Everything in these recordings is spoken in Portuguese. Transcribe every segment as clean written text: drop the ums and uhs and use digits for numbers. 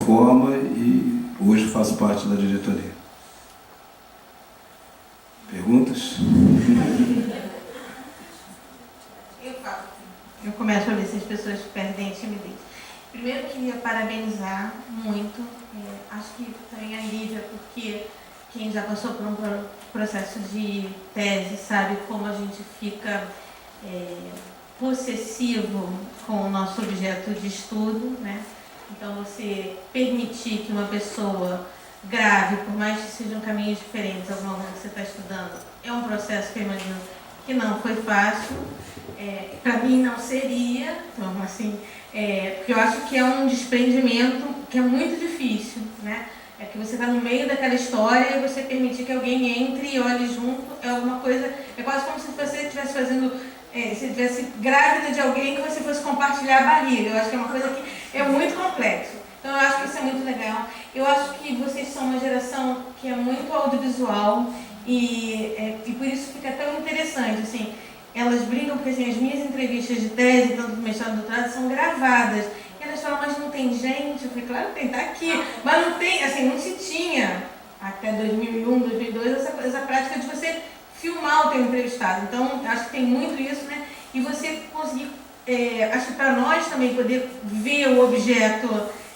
forma e hoje faço parte da diretoria. Perguntas? Eu começo a ver se as pessoas perdem a timidez. Primeiro, queria parabenizar muito, acho que também a Lívia, porque quem já passou por um processo de tese sabe como a gente fica possessivo com o nosso objeto de estudo, né? Então, você permitir que uma pessoa grave, por mais que sejam caminhos diferentes, alguma coisa que você está estudando, é um processo que eu imagino que não foi fácil. Para mim não seria, então, assim, porque eu acho que é um desprendimento que é muito difícil, né? É que você está no meio daquela história e você permitir que alguém entre e olhe junto, é alguma coisa, é quase como se você estivesse fazendo, se estivesse grávida de alguém que você fosse compartilhar a barriga. Eu acho que é uma coisa que é muito complexo. Então eu acho que isso é muito legal. Eu acho que vocês são uma geração que é muito audiovisual e por isso fica tão interessante, assim. Elas brincam porque assim, as minhas entrevistas de tese, tanto do mestrado e do doutorado, são gravadas. E elas falam, mas não tem gente? Eu falei, claro, tem, tá aqui. Mas não tem, assim, não se tinha, até 2001, 2002, essa prática de você filmar o teu entrevistado. Então, acho que tem muito isso, né? E você conseguir, acho que para nós também, poder ver o objeto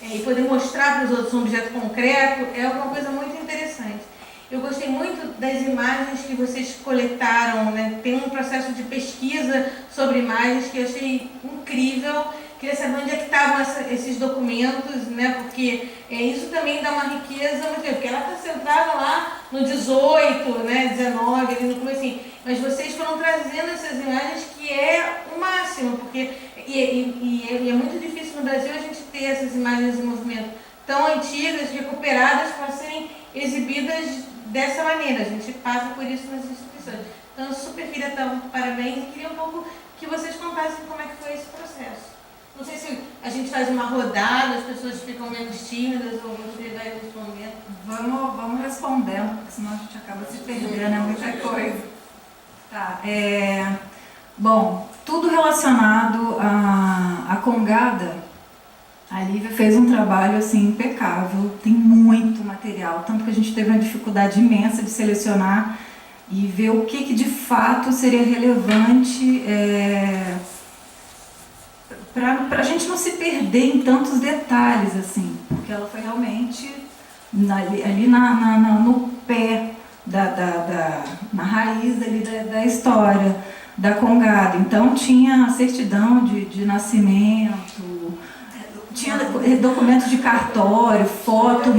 e poder mostrar para os outros um objeto concreto, é uma coisa muito interessante. Eu gostei muito das imagens que vocês coletaram, né? Tem um processo de pesquisa sobre imagens que eu achei incrível. Queria saber onde é que estavam esses documentos, né? Porque isso também dá uma riqueza muito grande, porque ela está centrada lá no 18, né? 19, ali no comecinho. Mas vocês foram trazendo essas imagens que é o máximo, porque é muito difícil no Brasil a gente ter essas imagens em movimento tão antigas, recuperadas para serem exibidas dessa maneira. A gente passa por isso nas instituições. Então, eu super queria dar parabéns e queria um pouco que vocês contassem como é que foi esse processo. Não sei se a gente faz uma rodada, as pessoas ficam menos tímidas ou você vai responder. Vamos respondendo, porque senão a gente acaba se perdendo, é muita coisa. Tá, bom, tudo relacionado à Congada. A Lívia fez um trabalho assim impecável, tem muito material, tanto que a gente teve uma dificuldade imensa de selecionar e ver o que de fato seria relevante para a gente não se perder em tantos detalhes, assim, porque ela foi realmente ali no pé, na raiz ali da história da Congada. Então tinha a certidão de nascimento, tinha documentos de cartório, foto,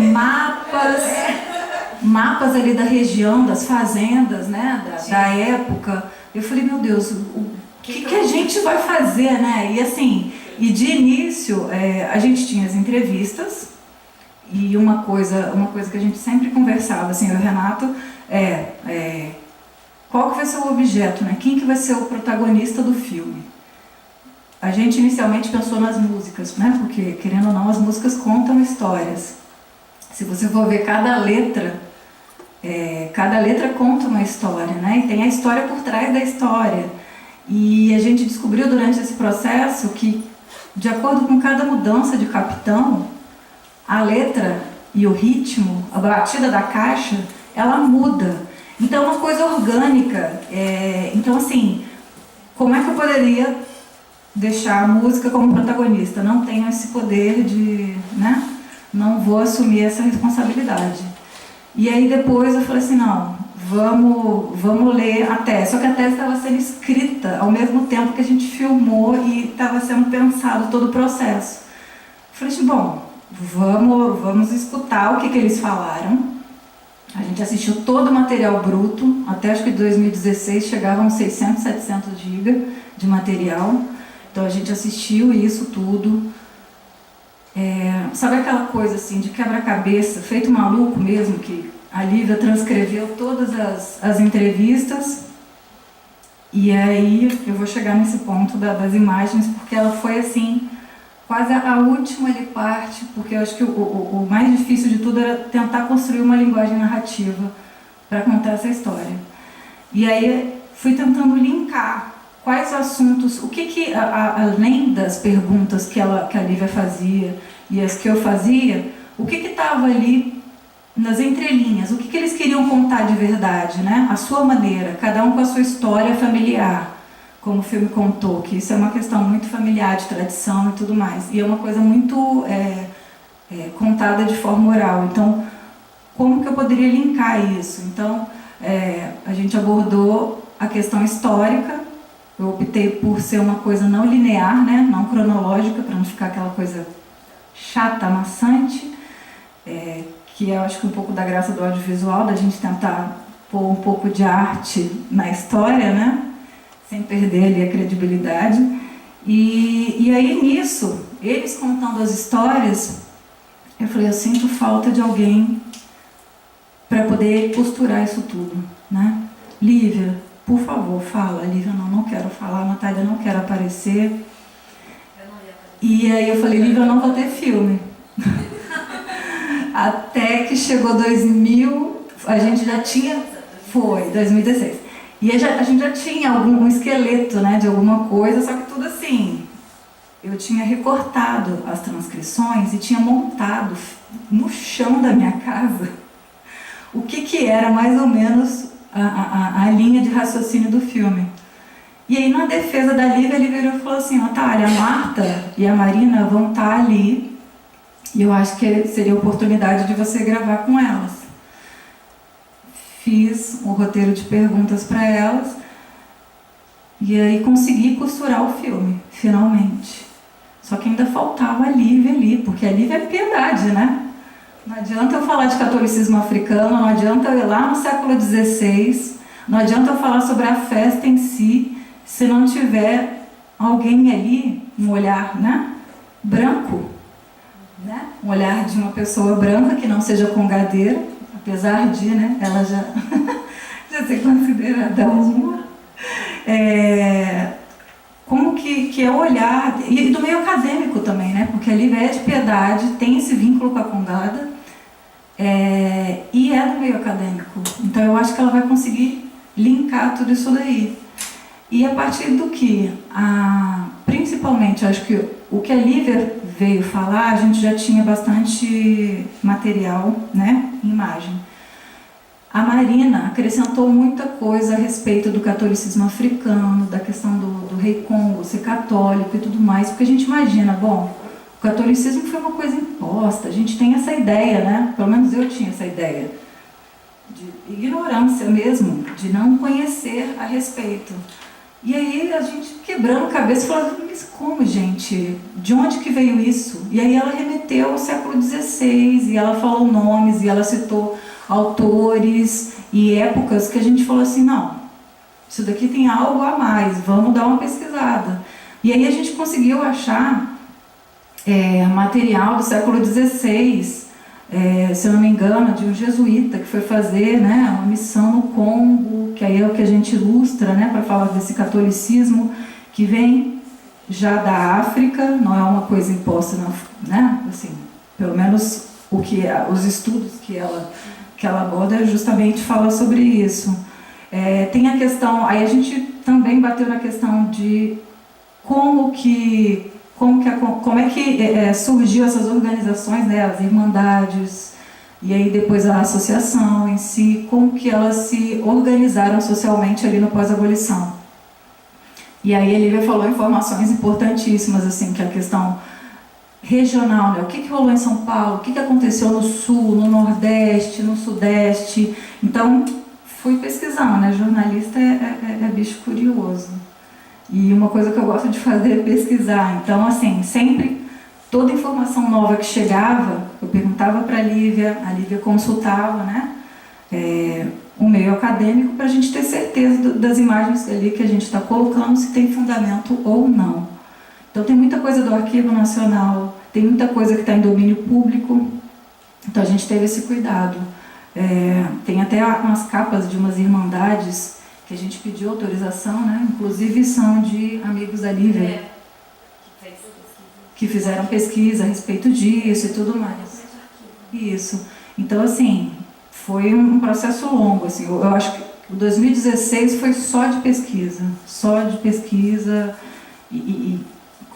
mapas ali da região, das fazendas, né, da época. Eu falei, meu Deus, o que a gente vai fazer, né? E assim, de início, a gente tinha as entrevistas, e uma coisa que a gente sempre conversava, assim, eu e o Renato, qual que vai ser o objeto, né? Quem que vai ser o protagonista do filme? A gente inicialmente pensou nas músicas, né? Porque, querendo ou não, as músicas contam histórias. Se você for ver cada letra conta uma história, né? E tem a história por trás da história. E a gente descobriu durante esse processo que, de acordo com cada mudança de capitão, a letra e o ritmo, a batida da caixa, ela muda. Então é uma coisa orgânica. Então, assim, como é que eu poderia deixar a música como protagonista? Não tenho esse poder né? Não vou assumir essa responsabilidade. E aí depois eu falei assim, não, vamos ler a tese. Só que a tese estava sendo escrita ao mesmo tempo que a gente filmou e estava sendo pensado todo o processo. Eu falei assim, bom, vamos escutar o que eles falaram. A gente assistiu todo o material bruto, até acho que 2016 chegavam 600, 700 GB de material. Então a gente assistiu isso tudo. Sabe aquela coisa assim de quebra-cabeça, feito maluco mesmo, que a Lívia transcreveu todas as entrevistas. E aí eu vou chegar nesse ponto das imagens, porque ela foi assim, quase a última parte, porque eu acho que o mais difícil de tudo era tentar construir uma linguagem narrativa para contar essa história. E aí fui tentando linkar quais assuntos, o que além das perguntas que a Lívia fazia, e as que eu fazia, o que estava ali nas entrelinhas, o que eles queriam contar de verdade, né? A sua maneira, cada um com a sua história familiar, como o filme contou, que isso é uma questão muito familiar, de tradição e tudo mais, e é uma coisa muito contada de forma oral. Então, como que eu poderia linkar isso? Então, a gente abordou a questão histórica. Eu optei por ser uma coisa não linear, né? Não cronológica, para não ficar aquela coisa chata, maçante, que eu acho que um pouco da graça do audiovisual, da gente tentar pôr um pouco de arte na história, né? Sem perder ali a credibilidade. E aí nisso, eles contando as histórias, eu falei, eu sinto falta de alguém para poder costurar isso tudo, né? Lívia, por favor, fala. Lívia, não quero falar. Natália, não quero aparecer. E aí eu falei, Lívia, eu não vou ter filme. Até que chegou 2000, a gente já tinha... Foi, 2016. E a gente já tinha um esqueleto, né, de alguma coisa, só que tudo assim... Eu tinha recortado as transcrições e tinha montado no chão da minha casa o que era mais ou menos a linha de raciocínio do filme. E aí, na defesa da Lívia, ele virou e falou assim, Natália, a Marta e a Marina vão estar ali e eu acho que seria a oportunidade de você gravar com elas. Fiz um roteiro de perguntas para elas e aí consegui costurar o filme, finalmente. Só que ainda faltava a Lívia ali, porque a Lívia é piedade, né? Não adianta eu falar de catolicismo africano, não adianta eu ir lá no século XVI, não adianta eu falar sobre a festa em si, se não tiver alguém ali, um olhar, né, branco, né? Um olhar de uma pessoa branca que não seja congadeira, apesar de, né, ela já ser considerada uma. Como que é o olhar, e do meio acadêmico também, né? Porque a Lívia é de piedade, tem esse vínculo com a Congada, e é do meio acadêmico. Então eu acho que ela vai conseguir linkar tudo isso daí. E a partir do que, principalmente, acho que o que a Lívia veio falar, a gente já tinha bastante material, né? Imagem. A Marina acrescentou muita coisa a respeito do catolicismo africano, da questão do rei Congo ser católico e tudo mais, porque a gente imagina, bom, o catolicismo foi uma coisa imposta, a gente tem essa ideia, né? Pelo menos eu tinha essa ideia, de ignorância mesmo, de não conhecer a respeito. E aí a gente quebrando a cabeça e falando, mas como, gente? De onde que veio isso? E aí ela remeteu ao século XVI, e ela falou nomes, e ela citou autores e épocas que a gente falou assim, não, isso daqui tem algo a mais, vamos dar uma pesquisada. E aí a gente conseguiu achar material do século XVI, se eu não me engano, de um jesuíta que foi fazer, né, uma missão no Congo, que aí é o que a gente ilustra, né, para falar desse catolicismo que vem já da África, não é uma coisa imposta, não, né, assim, pelo menos os estudos que ela aborda justamente fala sobre isso. Tem a questão, aí a gente também bateu na questão de como é que surgiu essas organizações, né, as irmandades, e aí depois a associação em si, como que elas se organizaram socialmente ali no pós-abolição. E aí a Lívia falou informações importantíssimas, assim, que é a questão regional, né? O que rolou em São Paulo, o que aconteceu no Sul, no Nordeste, no Sudeste. Então, fui pesquisando, né? Jornalista é bicho curioso. E uma coisa que eu gosto de fazer é pesquisar. Então, assim, sempre, toda informação nova que chegava, eu perguntava para a Lívia consultava, né? O meio acadêmico para a gente ter certeza das imagens ali que a gente está colocando, se tem fundamento ou não. Então tem muita coisa do Arquivo Nacional, tem muita coisa que está em domínio público, então a gente teve esse cuidado. Tem até umas capas de umas irmandades que a gente pediu autorização, né? Inclusive são de amigos da Lívia, que fizeram pesquisa a respeito disso e tudo mais. Isso. Então, assim, foi um processo longo. Assim, eu acho que o 2016 foi só de pesquisa e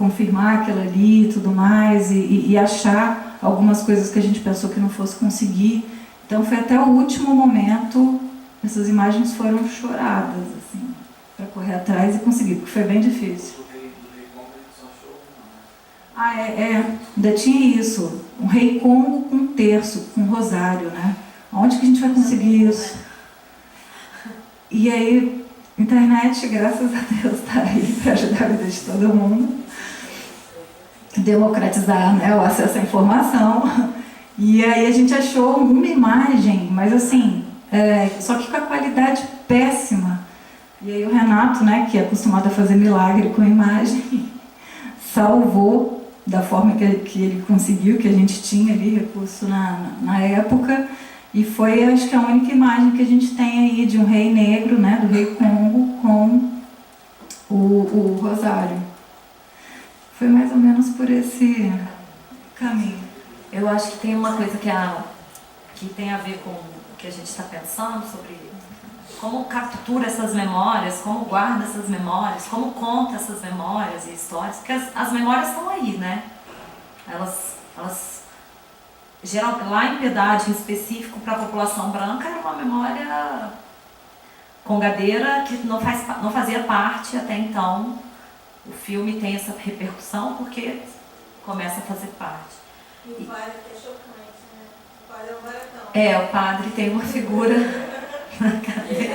confirmar aquilo ali e tudo mais, e achar algumas coisas que a gente pensou que não fosse conseguir. Então foi até o último momento, essas imagens foram choradas, assim, para correr atrás e conseguir, porque foi bem difícil. Ah, ainda tinha isso, um rei Congo com um terço, com um rosário, né? Onde que a gente vai conseguir isso? E aí, internet, graças a Deus, está aí para ajudar a vida de todo mundo, democratizar, né, o acesso à informação. E aí a gente achou uma imagem, mas assim, só que com a qualidade péssima. E aí o Renato, né, que é acostumado a fazer milagre com imagem, salvou da forma que ele conseguiu, que a gente tinha ali recurso na época. E foi, acho que, a única imagem que a gente tem aí de um rei negro, né, do rei Congo, com o rosário. Foi mais ou menos por esse caminho. Eu acho que tem uma coisa que tem a ver com o que a gente está pensando sobre como captura essas memórias, como guarda essas memórias, como conta essas memórias e histórias, porque as memórias estão aí, né? Elas geral, lá em Piedade, em específico, para a população branca, era uma memória congadeira que não fazia parte até então. O filme tem essa repercussão porque começa a fazer parte. E o padre que é chocante, né? O padre é um baratão. O padre tem uma figura na cadeira.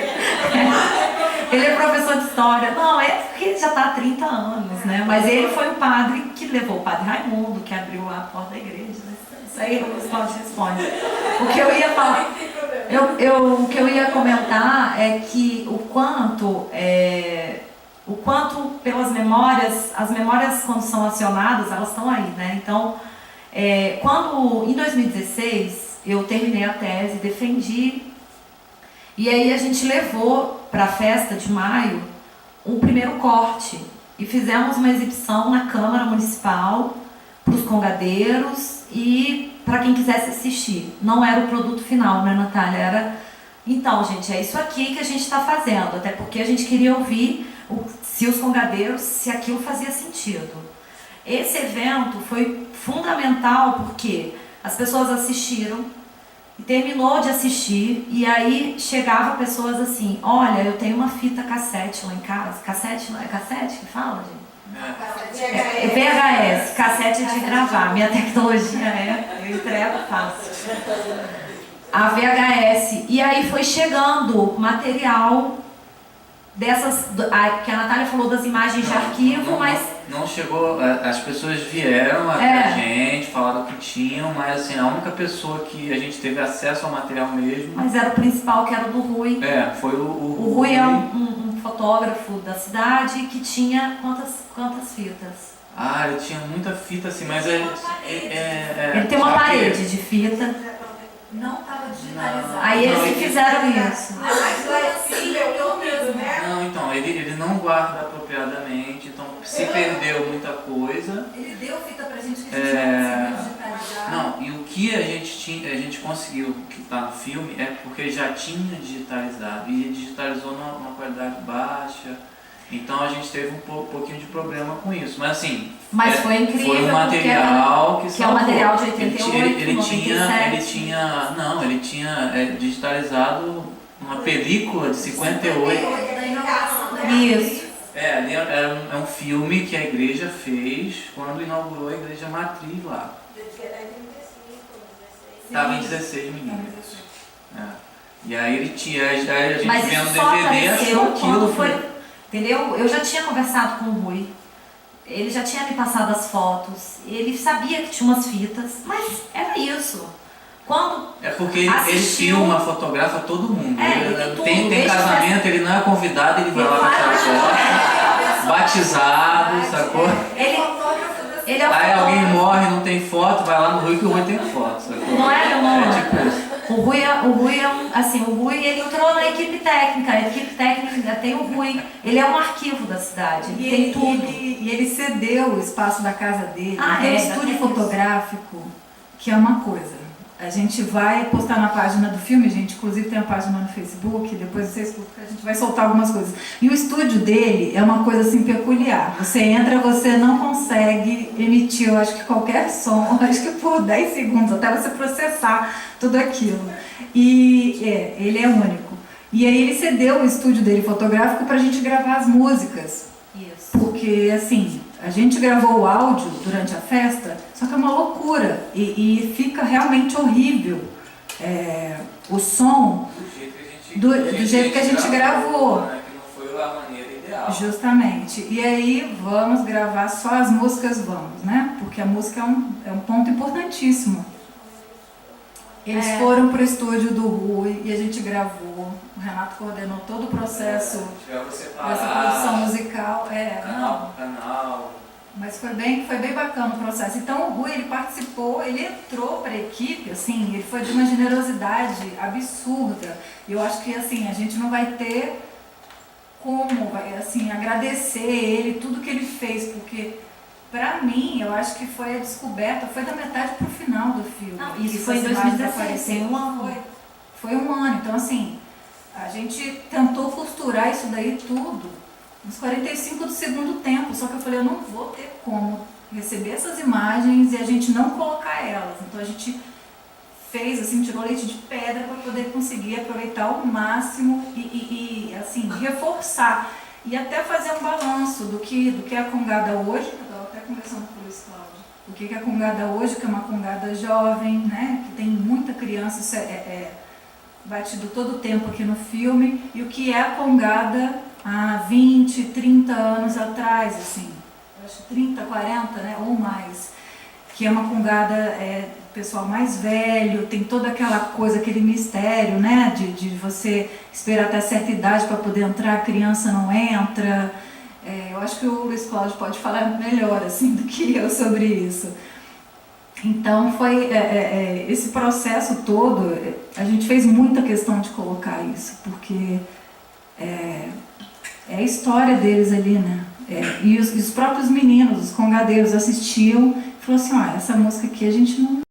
Ele é professor de história. Não, é porque ele já está há 30 anos, né? Mas ele foi o padre que levou o padre Raimundo, que abriu a porta da igreja, né? Isso aí o Cláudio responde. O que eu ia falar, o que eu ia comentar é que o quanto pelas memórias, as memórias quando são acionadas, elas estão aí, né? Então, quando em 2016 eu terminei a tese, defendi, e aí a gente levou para a festa de maio um primeiro corte e fizemos uma exibição na Câmara Municipal para os congadeiros e para quem quisesse assistir. Não era o produto final, né, Natália? Era, então, gente, é isso aqui que a gente está fazendo, até porque a gente queria ouvir se os congadeiros, se aquilo fazia sentido. Esse evento foi fundamental porque as pessoas assistiram e terminou de assistir e aí chegava pessoas assim, olha, eu tenho uma fita cassete lá em casa. Cassete, não é cassete que fala, gente? VHS, cassete de gravar. Minha tecnologia eu entrego fácil. A VHS. E aí foi chegando material dessas, que a Natália falou das imagens de arquivo, mas... Não chegou, as pessoas vieram até a gente, falaram que tinham, mas assim, a única pessoa que a gente teve acesso ao material mesmo... Mas era o principal, que era o do Rui. Foi o Rui é um fotógrafo da cidade que tinha quantas fitas? Ele tinha muita fita assim, mas ele tem uma parede de fita. Não estava digitalizado. Aí eles fizeram isso. Não, então, ele não guarda apropriadamente, então se perdeu muita coisa. Ele deu fita pra gente que a gente não conseguiu digitalizar. Não, e o que a gente conseguiu, que está no filme, é porque já tinha digitalizado, e digitalizou numa qualidade baixa. Então a gente teve um pouquinho de problema com isso, mas assim... Mas foi incrível, foi um material que é um material de 88, ele tinha digitalizado uma película de 58. Isso. Ali é um filme que a igreja fez quando inaugurou a igreja matriz lá. Estava em 16 milímetros. E aí ele tinha, a gente vendo DVD achou aquilo. Entendeu? Eu já tinha conversado com o Rui, ele já tinha me passado as fotos, ele sabia que tinha umas fitas, mas era isso. Quando porque ele filma, fotografa todo mundo. Tem casamento, ele não é convidado, ele vai lá para tirar foto. Batizado, sacou? Ele é aí alguém morre, não tem foto, vai lá no Rui que o Rui tem foto, sacou? Não é, não. É tipo isso. O Rui ele entrou na equipe técnica, a equipe técnica ainda tem o Rui, ele é um arquivo da cidade, ele tem tudo. E ele cedeu o espaço da casa dele, um estúdio fotográfico, que é uma coisa. A gente vai postar na página do filme, gente, inclusive tem a página no Facebook, depois vocês a gente vai soltar algumas coisas. E o estúdio dele é uma coisa assim peculiar. Você entra, você não consegue emitir, eu acho que qualquer som, acho que por 10 segundos, até você processar tudo aquilo. E ele é único. E aí ele cedeu o estúdio dele fotográfico pra gente gravar as músicas. Isso. Porque, assim, a gente gravou o áudio durante a festa, só que é uma loucura e fica realmente horrível o som do jeito que a gente gravou. Né? Que não foi a maneira ideal. Justamente. E aí vamos gravar só as músicas, vamos, né? Porque a música é um ponto importantíssimo. Eles foram pro estúdio do Rui e a gente gravou. O Renato coordenou todo o processo dessa produção musical. Canal. Mas foi bem bacana o processo. Então o Rui, ele participou, ele entrou para a equipe, assim, ele foi de uma generosidade absurda. E eu acho que, assim, a gente não vai ter como, assim, agradecer ele, tudo que ele fez, porque, para mim, eu acho que foi a descoberta, foi da metade pro final do filme. Não, isso foi em 2016, tem um ano. Foi um ano, então, assim, a gente tentou costurar isso daí tudo uns 45 do segundo tempo, só que eu falei, eu não vou ter como receber essas imagens e a gente não colocar elas. Então a gente fez, assim, tirou leite de pedra para poder conseguir aproveitar ao máximo e assim, reforçar. E até fazer um balanço do que é a Congada hoje, eu estava até conversando com o Luiz Cláudio, o que é a Congada hoje, que é uma Congada jovem, né, que tem muita criança, isso é batido todo o tempo aqui no filme, e o que é a Congada há 20, 30 anos atrás, assim, acho 30, 40, né, ou mais, que é uma Congada pessoal mais velho, tem toda aquela coisa, aquele mistério, né, de você esperar até certa idade para poder entrar, a criança não entra. Eu acho que o Luiz Cláudio pode falar melhor, assim, do que eu sobre isso. Então foi esse processo todo, a gente fez muita questão de colocar isso, porque é a história deles ali, né? E os próprios meninos, os congadeiros, assistiam e falaram assim, essa música aqui a gente não